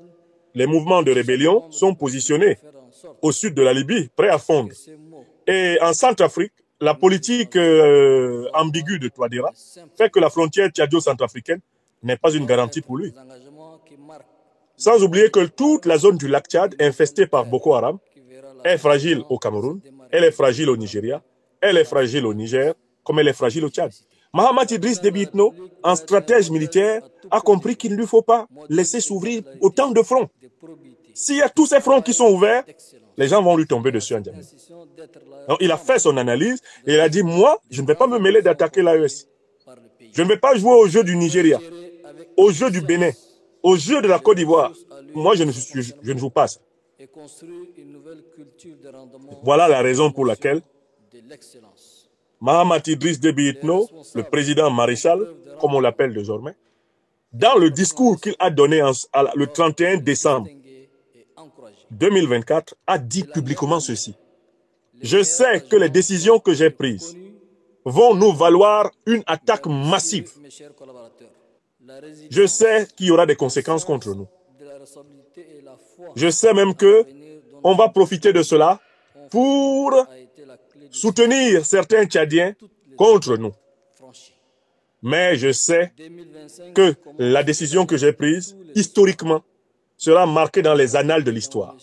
Les mouvements de rébellion sont positionnés au sud de la Libye, prêts à fondre. Et en Centrafrique, la politique ambiguë de Touadéra fait que la frontière tchadio-centrafricaine n'est pas une garantie pour lui. Sans oublier que toute la zone du lac Tchad, infestée par Boko Haram, est fragile au Cameroun, elle est fragile au Nigeria, elle est fragile au Niger, comme elle est fragile au Tchad. Mahamat Idriss Déby Itno, en stratège militaire, a compris qu'il ne lui faut pas laisser s'ouvrir autant de fronts. S'il y a tous ces fronts qui sont ouverts, les gens vont lui tomber dessus en diamant. Donc, il a fait son analyse et il a dit, moi, je ne vais pas me mêler d'attaquer l'AES. Je ne vais pas jouer au jeu du Nigeria, au jeu du Bénin, au jeu de la Côte d'Ivoire. Moi, je ne joue pas à ça. Voilà la raison pour laquelle Mahamat Idriss Déby Itno, le président maréchal, comme on l'appelle désormais, dans le discours qu'il a donné le 31 décembre 2024, a dit publiquement ceci. Je sais que les décisions que j'ai prises vont nous valoir une attaque massive. Je sais qu'il y aura des conséquences contre nous. Je sais même qu'on va profiter de cela pour soutenir certains Tchadiens contre nous. Mais je sais que la décision que j'ai prise, historiquement, sera marquée dans les annales de l'histoire.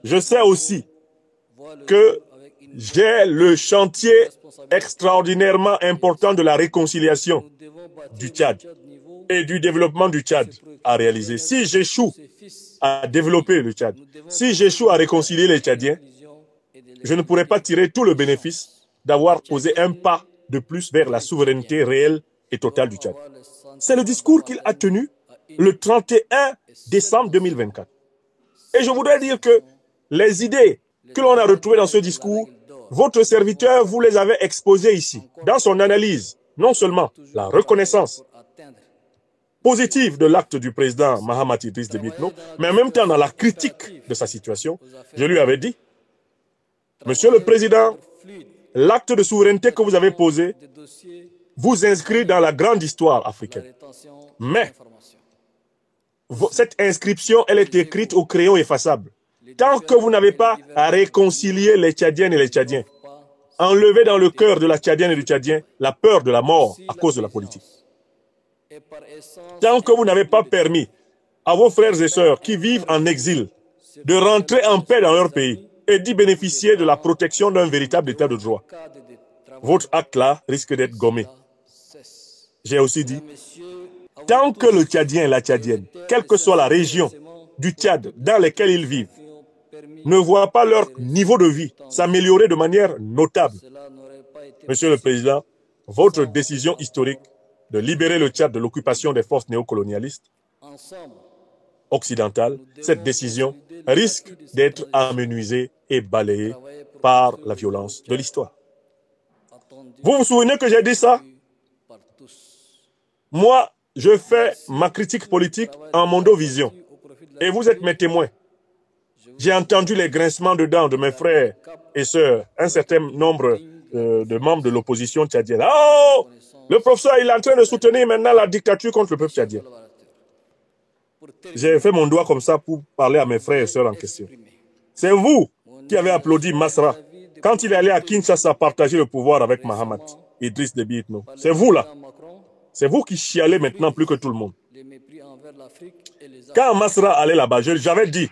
Je sais aussi que j'ai le chantier extraordinairement important de la réconciliation du Tchad et du développement du Tchad à réaliser. Si j'échoue à développer le Tchad, si j'échoue à réconcilier les Tchadiens, je ne pourrai pas tirer tout le bénéfice d'avoir posé un pas de plus vers la souveraineté réelle et totale du Tchad. C'est le discours qu'il a tenu le 31 décembre 2024. Et je voudrais dire que les idées que l'on a retrouvées dans ce discours, votre serviteur vous les avait exposées ici, dans son analyse, non seulement la reconnaissance positive de l'acte du président Mahamat Idriss Déby Itno, mais en même temps dans la critique de sa situation. Je lui avais dit, Monsieur le Président, l'acte de souveraineté que vous avez posé vous inscrit dans la grande histoire africaine. Mais cette inscription, elle est écrite au crayon effaçable. Tant que vous n'avez pas à réconcilier les Tchadiennes et les Tchadiens, enlever dans le cœur de la Tchadienne et du Tchadien la peur de la mort à cause de la politique. Tant que vous n'avez pas permis à vos frères et sœurs qui vivent en exil de rentrer en paix dans leur pays et d'y bénéficier de la protection d'un véritable état de droit, votre acte-là risque d'être gommé. J'ai aussi dit, tant que le Tchadien et la Tchadienne, quelle que soit la région du Tchad dans laquelle ils vivent, ne voient pas leur niveau de vie s'améliorer de manière notable, Monsieur le Président, votre décision historique de libérer le Tchad de l'occupation des forces néocolonialistes occidentales, cette décision risque d'être amenuisée et balayée par la violence de l'histoire. Vous vous souvenez que j'ai dit ça? Moi, je fais ma critique politique en mondovision. Et vous êtes mes témoins. J'ai entendu les grincements de dents de mes frères et sœurs, un certain nombre de membres de l'opposition tchadienne. Oh, le professeur, il est en train de soutenir maintenant la dictature contre le peuple tchadien. J'ai fait mon doigt comme ça pour parler à mes frères et sœurs en question. C'est vous qui avez applaudi Masra quand il est allé à Kinshasa partager le pouvoir avec Mahamat Idriss Déby Itno. C'est vous là. C'est vous qui chialez maintenant plus que tout le monde. Quand Masra allait là-bas, j'avais dit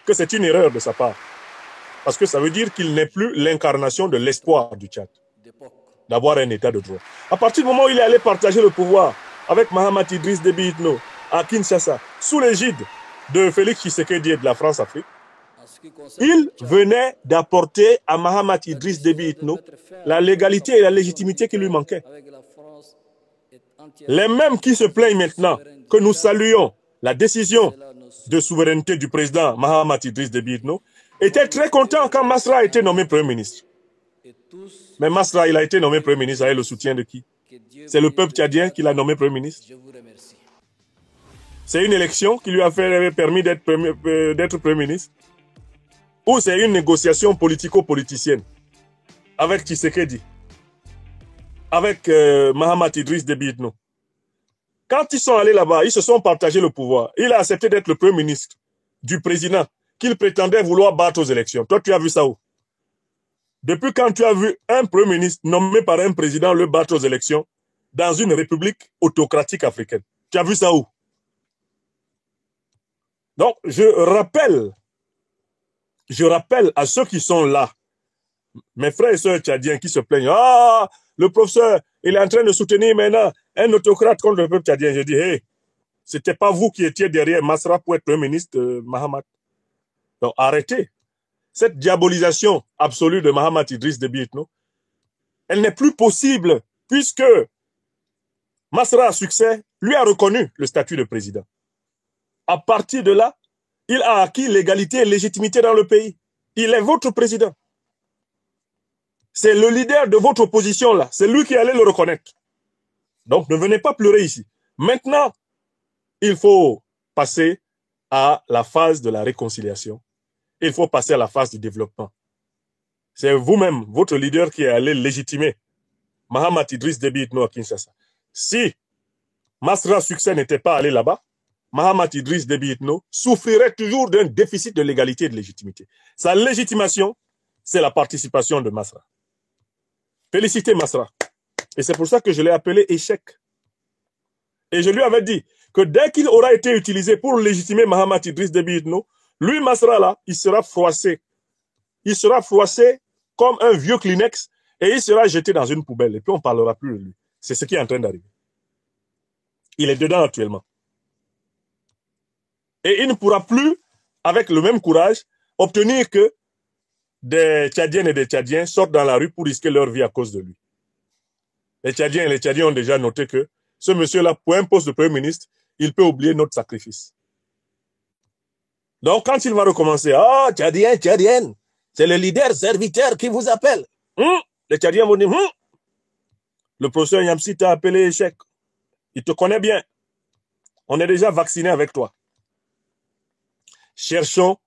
que c'est une erreur de sa part. Parce que ça veut dire qu'il n'est plus l'incarnation de l'espoir du Tchad, d'avoir un état de droit. À partir du moment où il est allé partager le pouvoir avec Mahamat Idriss Déby Itno à Kinshasa, sous l'égide de Félix Tshisekedi et de la France-Afrique, il venait d'apporter à Mahamat Idriss Déby Itno la légalité et la légitimité qui lui manquaient. Les mêmes qui se plaignent maintenant que nous saluons la décision de souveraineté du président Mahamat Idriss Déby Itno étaient très contents quand Masra a été nommé Premier ministre. Mais Masra, il a été nommé Premier ministre avec le soutien de qui? C'est le peuple tchadien qui l'a nommé Premier ministre. C'est une élection qui lui a permis d'être Premier ministre. Ou c'est une négociation politico-politicienne avec Tshisekedi, avec Mahamat Idriss Déby Itno. Quand ils sont allés là-bas, ils se sont partagés le pouvoir. Il a accepté d'être le Premier ministre du président qu'il prétendait vouloir battre aux élections. Toi, tu as vu ça où? Depuis quand tu as vu un premier ministre nommé par un président le battre aux élections dans une république autocratique africaine? Tu as vu ça où? Donc, je rappelle à ceux qui sont là, mes frères et sœurs tchadiens qui se plaignent, ah, le professeur, il est en train de soutenir maintenant un autocrate contre le peuple tchadien. Je dis, hey, c'était pas vous qui étiez derrière Masra pour être premier ministre, Mahamat. Donc, arrêtez. Cette diabolisation absolue de Mahamat Idriss Déby Itno, elle n'est plus possible puisque Masra à succès lui a reconnu le statut de président. À partir de là, il a acquis l'égalité et légitimité dans le pays. Il est votre président. C'est le leader de votre opposition là. C'est lui qui allait le reconnaître. Donc ne venez pas pleurer ici. Maintenant, il faut passer à la phase de la réconciliation. Il faut passer à la phase du développement. C'est vous-même, votre leader, qui est allé légitimer Mahamat Idriss Déby Itno à Kinshasa. Si Masra Succès n'était pas allé là-bas, Mahamat Idriss Déby Itno souffrirait toujours d'un déficit de légalité et de légitimité. Sa légitimation, c'est la participation de Masra. Félicitez Masra. Et c'est pour ça que je l'ai appelé échec. Et je lui avais dit que dès qu'il aura été utilisé pour légitimer Mahamat Idriss Déby Itno, lui, Masra, là, il sera froissé. Il sera froissé comme un vieux Kleenex et il sera jeté dans une poubelle. Et puis on ne parlera plus de lui. C'est ce qui est en train d'arriver. Il est dedans actuellement. Et il ne pourra plus, avec le même courage, obtenir que des Tchadiennes et des Tchadiens sortent dans la rue pour risquer leur vie à cause de lui. Les Tchadiens et les Tchadiens ont déjà noté que ce monsieur-là, pour un poste de Premier ministre, il peut oublier notre sacrifice. Donc, quand il va recommencer, ah, Tchadien, Tchadienne, c'est le leader serviteur qui vous appelle. Les Tchadiens vont dire, le professeur Yamsi t'a appelé échec. Il te connaît bien. On est déjà vacciné avec toi. Cherchons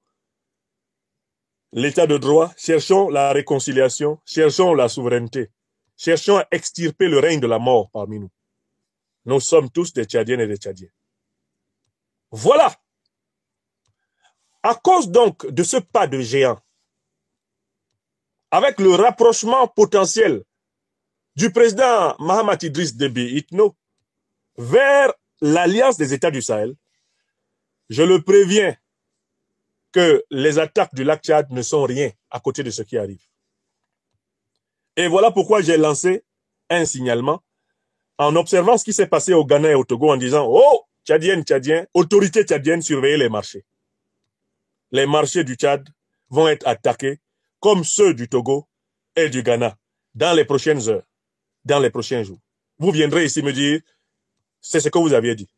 l'état de droit, cherchons la réconciliation, cherchons la souveraineté, cherchons à extirper le règne de la mort parmi nous. Nous sommes tous des Tchadiennes et des Tchadiens. Voilà. À cause donc de ce pas de géant, avec le rapprochement potentiel du président Mahamat Idriss Déby Itno vers l'alliance des États du Sahel, je le préviens que les attaques du lac Tchad ne sont rien à côté de ce qui arrive. Et voilà pourquoi j'ai lancé un signalement en observant ce qui s'est passé au Ghana et au Togo en disant « Oh, Tchadiennes, Tchadiens, autorités tchadiennes, surveillez les marchés. » Les marchés du Tchad vont être attaqués comme ceux du Togo et du Ghana dans les prochaines heures, dans les prochains jours. Vous viendrez ici me dire « C'est ce que vous aviez dit. »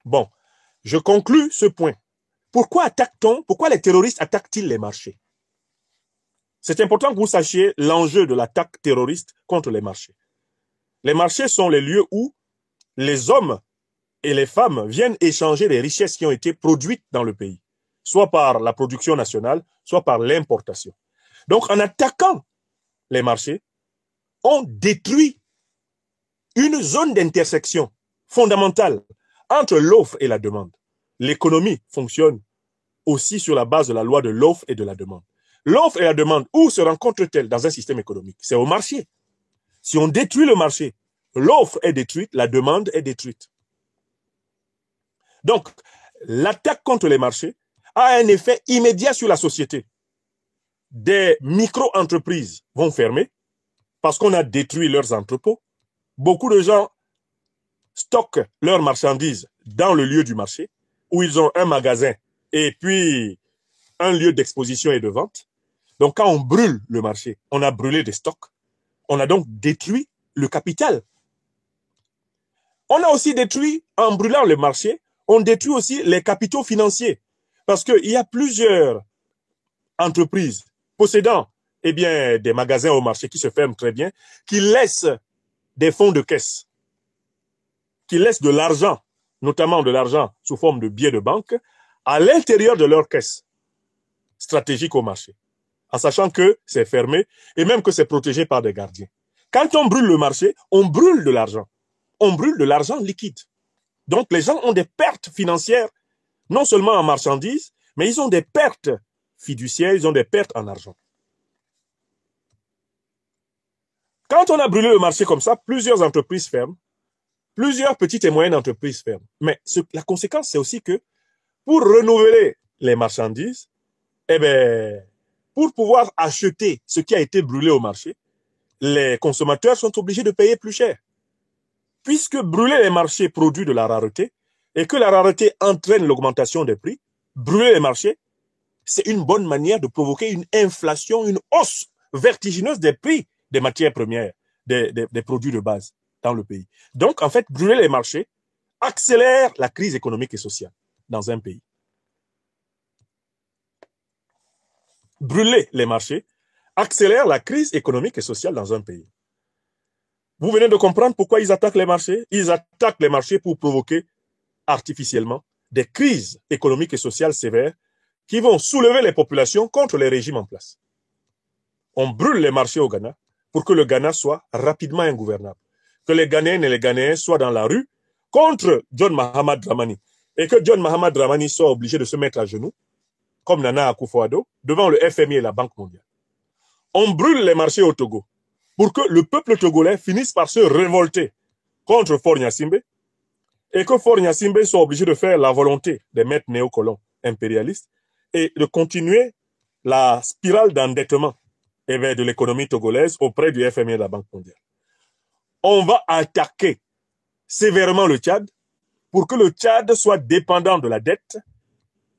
Bon, je conclus ce point. Pourquoi attaque-t-on, pourquoi les terroristes attaquent-ils les marchés? C'est important que vous sachiez l'enjeu de l'attaque terroriste contre les marchés. Les marchés sont les lieux où les hommes et les femmes viennent échanger les richesses qui ont été produites dans le pays, soit par la production nationale, soit par l'importation. Donc, en attaquant les marchés, on détruit une zone d'intersection fondamentale entre l'offre et la demande. L'économie fonctionne aussi sur la base de la loi de l'offre et de la demande. L'offre et la demande, où se rencontrent-elles dans un système économique? C'est au marché. Si on détruit le marché, l'offre est détruite, la demande est détruite. Donc, l'attaque contre les marchés a un effet immédiat sur la société. Des micro-entreprises vont fermer parce qu'on a détruit leurs entrepôts. Beaucoup de gens stockent leurs marchandises dans le lieu du marché, où ils ont un magasin et puis un lieu d'exposition et de vente. Donc, quand on brûle le marché, on a brûlé des stocks. On a donc détruit le capital. On a aussi détruit, en brûlant le marché, on détruit aussi les capitaux financiers. Parce qu'il y a plusieurs entreprises possédant des magasins au marché qui se ferment très bien, qui laissent des fonds de caisse, qui laissent de l'argent, notamment de l'argent sous forme de billets de banque, à l'intérieur de leur caisse stratégique au marché, en sachant que c'est fermé et même que c'est protégé par des gardiens. Quand on brûle le marché, on brûle de l'argent. On brûle de l'argent liquide. Donc les gens ont des pertes financières, non seulement en marchandises, mais ils ont des pertes fiduciaires, ils ont des pertes en argent. Quand on a brûlé le marché comme ça, plusieurs entreprises ferment, plusieurs petites et moyennes entreprises ferment. Mais la conséquence, c'est aussi que pour renouveler les marchandises, eh ben, pour pouvoir acheter ce qui a été brûlé au marché, les consommateurs sont obligés de payer plus cher. Puisque brûler les marchés produit de la rareté et que la rareté entraîne l'augmentation des prix, brûler les marchés, c'est une bonne manière de provoquer une inflation, une hausse vertigineuse des prix des matières premières, des produits de base dans le pays. Donc, en fait, brûler les marchés accélère la crise économique et sociale dans un pays. Brûler les marchés accélère la crise économique et sociale dans un pays. Vous venez de comprendre pourquoi ils attaquent les marchés. Ils attaquent les marchés pour provoquer artificiellement des crises économiques et sociales sévères qui vont soulever les populations contre les régimes en place. On brûle les marchés au Ghana pour que le Ghana soit rapidement ingouvernable. Que les Ghanéennes et les Ghanéens soient dans la rue contre John Mahamad Dramani. Et que John Mahamad Dramani soit obligé de se mettre à genoux, comme Nana Akufo-Addo, devant le FMI et la Banque mondiale. On brûle les marchés au Togo pour que le peuple togolais finisse par se révolter contre Faure Gnassingbé et que Faure Gnassingbé soit obligé de faire la volonté des maîtres néocolons impérialistes et de continuer la spirale d'endettement de l'économie togolaise auprès du FMI et de la Banque mondiale. On va attaquer sévèrement le Tchad pour que le Tchad soit dépendant de la dette,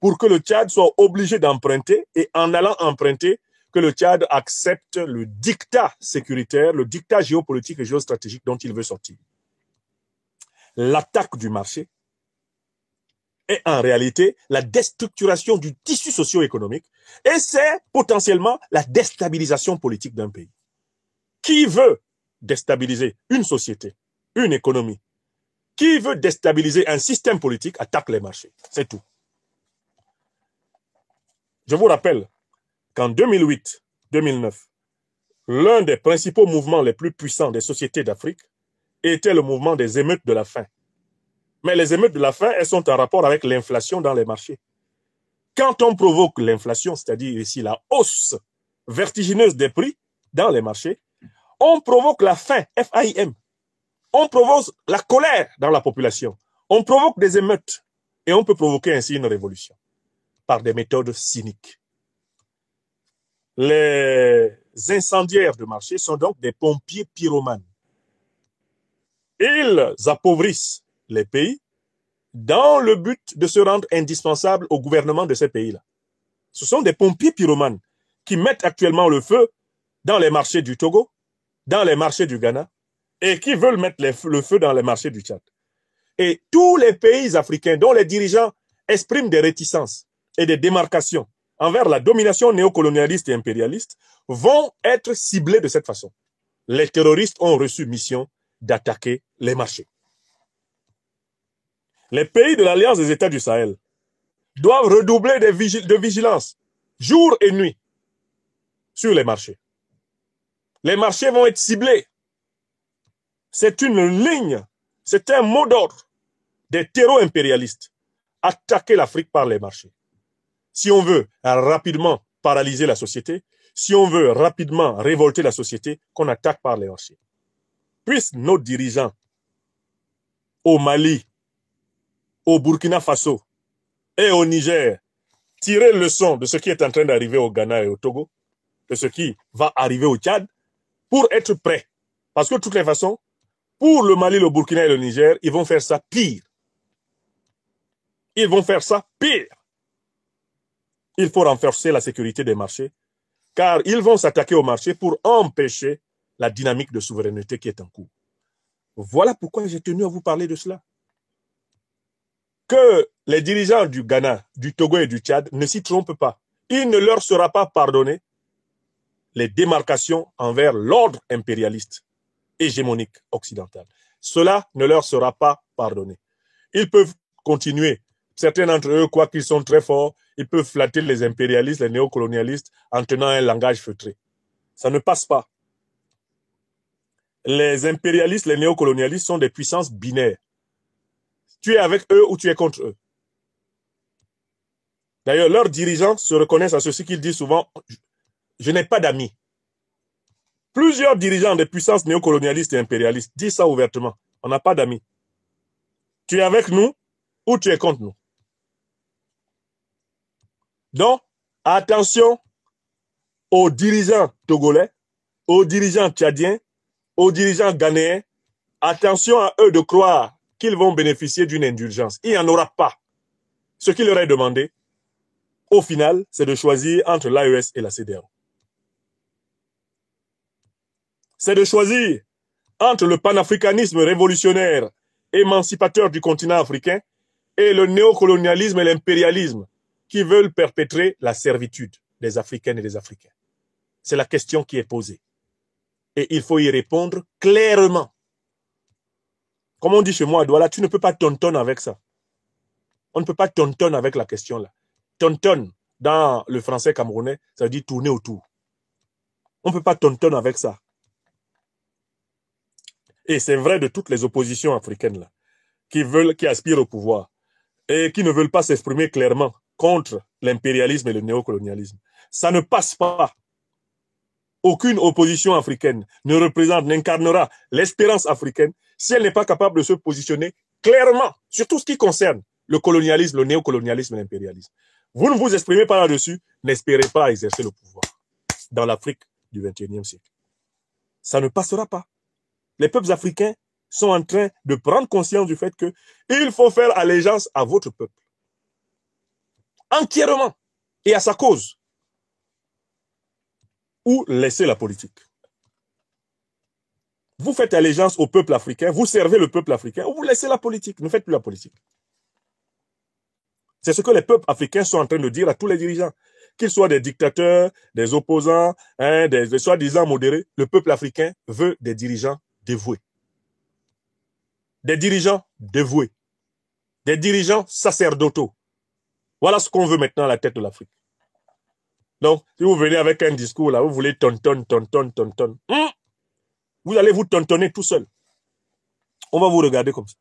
pour que le Tchad soit obligé d'emprunter et en allant emprunter, que le Tchad accepte le dictat sécuritaire, le dictat géopolitique et géostratégique dont il veut sortir. L'attaque du marché est en réalité la déstructuration du tissu socio-économique et c'est potentiellement la déstabilisation politique d'un pays. Qui veut déstabiliser une société, une économie? Qui veut déstabiliser un système politique attaque les marchés. C'est tout. Je vous rappelle qu'en 2008-2009, l'un des principaux mouvements les plus puissants des sociétés d'Afrique était le mouvement des émeutes de la faim. Mais les émeutes de la faim, elles sont en rapport avec l'inflation dans les marchés. Quand on provoque l'inflation, c'est-à-dire ici la hausse vertigineuse des prix dans les marchés, on provoque la faim, F-A-I-M. On provoque la colère dans la population. On provoque des émeutes et on peut provoquer ainsi une révolution par des méthodes cyniques. Les incendiaires de marché sont donc des pompiers pyromanes. Ils appauvrissent les pays dans le but de se rendre indispensables au gouvernement de ces pays-là. Ce sont des pompiers pyromanes qui mettent actuellement le feu dans les marchés du Togo, dans les marchés du Ghana, et qui veulent mettre le feu dans les marchés du Tchad. Et tous les pays africains dont les dirigeants expriment des réticences et des démarcations envers la domination néocolonialiste et impérialiste vont être ciblés de cette façon. Les terroristes ont reçu mission d'attaquer les marchés. Les pays de l'Alliance des États du Sahel doivent redoubler de vigilance jour et nuit sur les marchés. Les marchés vont être ciblés. C'est une ligne, c'est un mot d'ordre des terreaux impérialistes. Attaquer l'Afrique par les marchés. Si on veut rapidement paralyser la société, si on veut rapidement révolter la société, qu'on attaque par les marchés. Puissent nos dirigeants au Mali, au Burkina Faso et au Niger tirer leçon de ce qui est en train d'arriver au Ghana et au Togo, de ce qui va arriver au Tchad, pour être prêts. Parce que de toutes les façons, pour le Mali, le Burkina et le Niger, ils vont faire ça pire. Ils vont faire ça pire. Il faut renforcer la sécurité des marchés, car ils vont s'attaquer au marché pour empêcher la dynamique de souveraineté qui est en cours. Voilà pourquoi j'ai tenu à vous parler de cela. Que les dirigeants du Ghana, du Togo et du Tchad ne s'y trompent pas. Il ne leur sera pas pardonné les démarcations envers l'ordre impérialiste hégémonique occidental. Cela ne leur sera pas pardonné. Ils peuvent continuer. Certains d'entre eux, quoi qu'ils sont très forts, ils peuvent flatter les impérialistes, les néocolonialistes en tenant un langage feutré. Ça ne passe pas. Les impérialistes, les néocolonialistes sont des puissances binaires. Tu es avec eux ou tu es contre eux. D'ailleurs, leurs dirigeants se reconnaissent à ceci qu'ils disent souvent, je n'ai pas d'amis. Plusieurs dirigeants des puissances néocolonialistes et impérialistes disent ça ouvertement. On n'a pas d'amis. Tu es avec nous ou tu es contre nous. Donc, attention aux dirigeants togolais, aux dirigeants tchadiens, aux dirigeants ghanéens. Attention à eux de croire qu'ils vont bénéficier d'une indulgence. Il n'y en aura pas. Ce qu'il leur est demandé, au final, c'est de choisir entre l'AES et la CEDEAO. C'est de choisir entre le panafricanisme révolutionnaire, émancipateur du continent africain, et le néocolonialisme et l'impérialisme qui veulent perpétrer la servitude des Africaines et des Africains. C'est la question qui est posée. Et il faut y répondre clairement. Comme on dit chez moi à Douala, tu ne peux pas tontonner avec ça. On ne peut pas tontonner avec la question là. Tontonne, dans le français camerounais, ça veut dire tourner autour. On ne peut pas tontonner avec ça. Et c'est vrai de toutes les oppositions africaines là, qui aspirent au pouvoir et qui ne veulent pas s'exprimer clairement contre l'impérialisme et le néocolonialisme. Ça ne passe pas. Aucune opposition africaine ne représente, n'incarnera l'espérance africaine si elle n'est pas capable de se positionner clairement sur tout ce qui concerne le colonialisme, le néocolonialisme et l'impérialisme. Vous ne vous exprimez pas là-dessus, n'espérez pas exercer le pouvoir dans l'Afrique du XXIe siècle. Ça ne passera pas. Les peuples africains sont en train de prendre conscience du fait qu'il faut faire allégeance à votre peuple. Entièrement. Et à sa cause. Ou laisser la politique. Vous faites allégeance au peuple africain, vous servez le peuple africain, ou vous laissez la politique. Ne faites plus la politique. C'est ce que les peuples africains sont en train de dire à tous les dirigeants. Qu'ils soient des dictateurs, des opposants, des soi-disant modérés, le peuple africain veut des dirigeants dévoués. Des dirigeants dévoués. Des dirigeants sacerdotaux. Voilà ce qu'on veut maintenant à la tête de l'Afrique. Donc, si vous venez avec un discours là, vous voulez tontonne, vous allez vous tontonner tout seul. On va vous regarder comme ça.